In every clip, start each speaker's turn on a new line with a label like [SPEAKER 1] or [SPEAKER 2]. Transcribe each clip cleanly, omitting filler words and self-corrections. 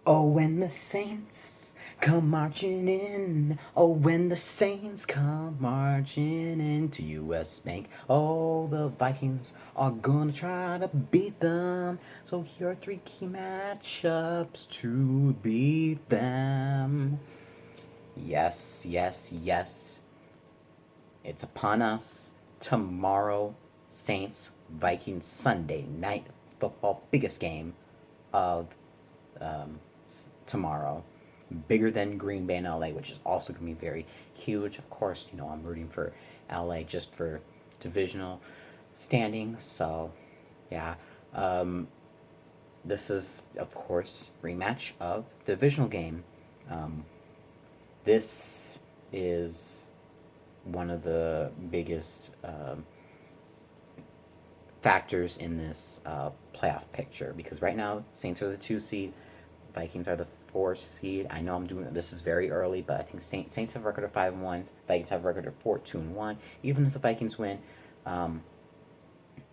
[SPEAKER 1] Oh, when the Saints come marching in. Oh, when the Saints come marching into US Bank. Oh, the Vikings are gonna try to beat them. So here are three key matchups to beat them. Yes, yes, yes. It's upon us. Tomorrow, Saints Vikings Sunday night football, biggest game of um, tomorrow. Bigger than Green Bay and LA, which is also going to be very huge. Of course, I'm rooting for LA just for divisional standings. So, yeah. Um, this is, of course, rematch of divisional game. Um, this is one of the biggest factors in this playoff picture because right now Saints are the 2 seed, Vikings are the 4 seed. I know I'm doing this is very early, but I think Saints have a record of 5-1. Vikings have a record of 4-2-1. Even if the Vikings win, um,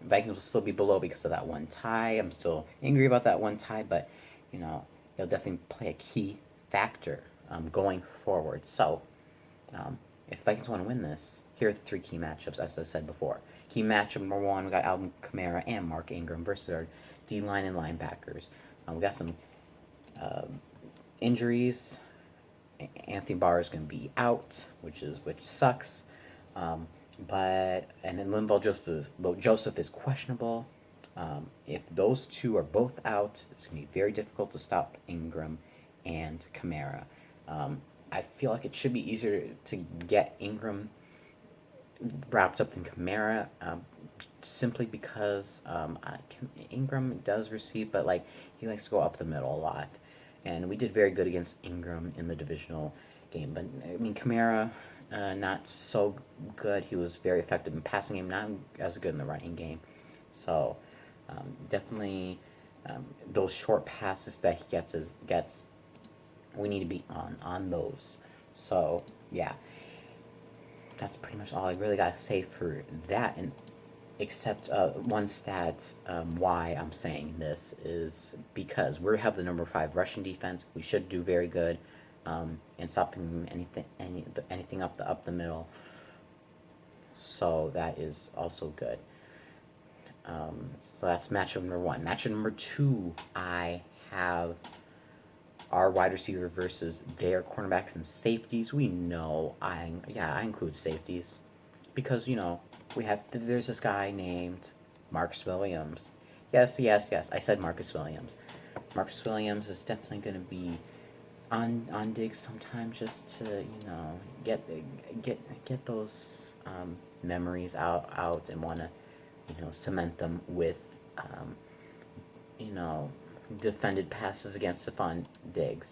[SPEAKER 1] Vikings will still be below because of that one tie. I'm still angry about that one tie, but you know they'll definitely play a key factor going forward. So um, if the Vikings want to win this, here are the three key matchups, as I said before. Key matchup number one, we got Alvin Kamara and Mark Ingram versus our D line and linebackers. We got some uh, injuries. Anthony Barr is going to be out, which sucks. Um, but and then Joseph is questionable. If those two are both out, it's going to be very difficult to stop Ingram and Kamara. Um, I feel like it should be easier to get Ingram wrapped up than Kamara, simply because Ingram does receive, but like he likes to go up the middle a lot, and we did very good against Ingram in the divisional game. But I mean Kamara, not so good. He was very effective in passing game, not as good in the running game. So definitely those short passes that he gets, we need to be on those. So yeah, that's pretty much all I really got to say for that. And except one stat, why I'm saying this is because we have the number 5 rushing defense. We should do very good in stopping anything up the middle. So that is also good. So that's matchup number one. Matchup number two, I have our wide receiver versus their cornerbacks and safeties. We know I include safeties because we have there's this guy named Marcus Williams. Yes, yes, yes. I said Marcus Williams. Marcus Williams is definitely going to be on Diggs sometime just to get get those memories out and want to cement them with um, you know defended passes against Stephon Diggs.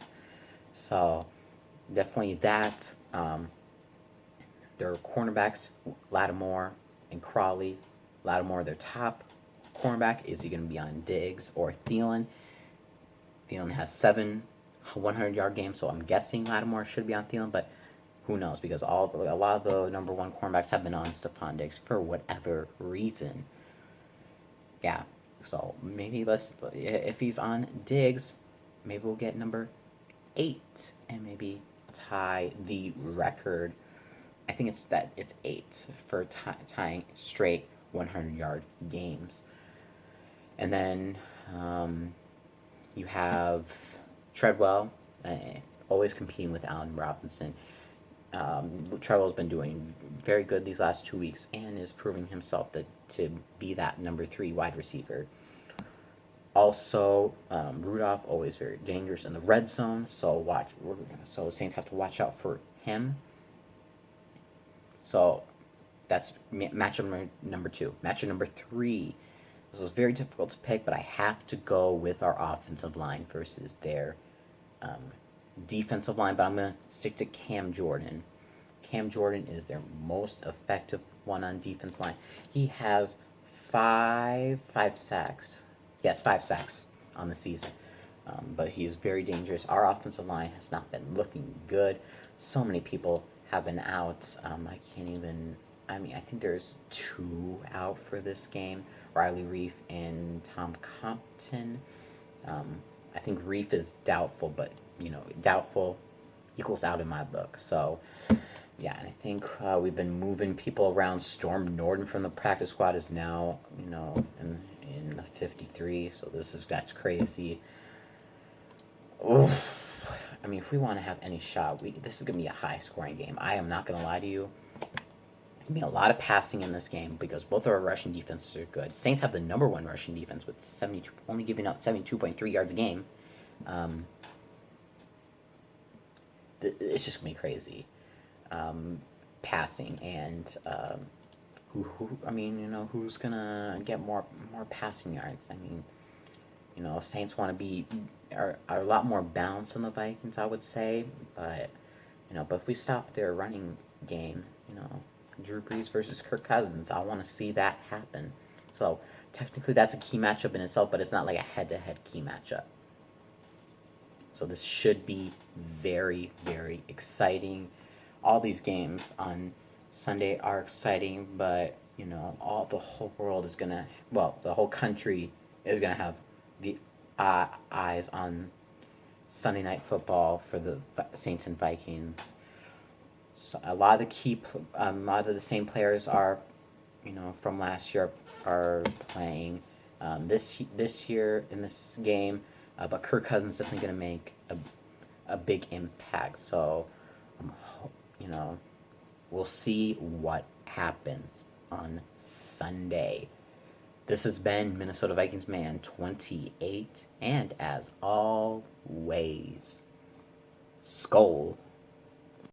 [SPEAKER 1] So definitely that. Their cornerbacks, Lattimore and Crawley. Lattimore, their top cornerback. Is he going to be on Diggs or Thielen? Thielen has 7 100-yard games, so I'm guessing Lattimore should be on Thielen, but who knows? Because a lot of the number one cornerbacks have been on Stephon Diggs for whatever reason. Yeah, so maybe if he's on Diggs, maybe we'll get number 8 and maybe tie the record. I think it's 8 for tying straight 100-yard games. And then you have Treadwell, always competing with Allen Robinson. Treadwell's been doing very good these last 2 weeks and is proving himself to be that number 3 wide receiver. Also, Rudolph always very dangerous in the red zone, so the Saints have to watch out for him. So that's matchup number 2. Matchup number 3. This was very difficult to pick, but I have to go with our offensive line versus their um, defensive line. But I'm going to stick to Cam Jordan. Cam Jordan is their most effective one on defense line. He has five sacks. Yes, 5 sacks on the season. But he's very dangerous. Our offensive line has not been looking good. So many people have been out. I can't even. I mean, I think there's 2 out for this game. Riley Reef and Tom Compton. Um, I think Reef is doubtful, but doubtful equals out in my book. So yeah, and I think we've been moving people around. Storm Norton from the practice squad is now in the 53. So that's crazy. Oof. I mean, if we want to have any shot, this is gonna be a high scoring game. I am not gonna lie to you. Gonna be a lot of passing in this game because both of our rushing defenses are good. Saints have the number one rushing defense with only giving up 72.3 yards a game. It's just gonna be crazy. Passing and who's gonna get more passing yards? I mean, Saints want to are a lot more balanced than the Vikings, I would say, but if we stop their running game, Drew Brees versus Kirk Cousins, I want to see that happen. So technically, that's a key matchup in itself, but it's not like a head-to-head key matchup. So this should be very, very exciting. All these games on Sunday are exciting, but the whole world is gonna, the whole country is gonna have the eyes on Sunday Night Football for the Saints and Vikings. So a lot of the same players are, from last year are playing this year in this game, but Kirk Cousins is definitely going to make a big impact. So, we'll see what happens on Sunday. This has been Minnesota Vikings Man 28, and as always, Skol.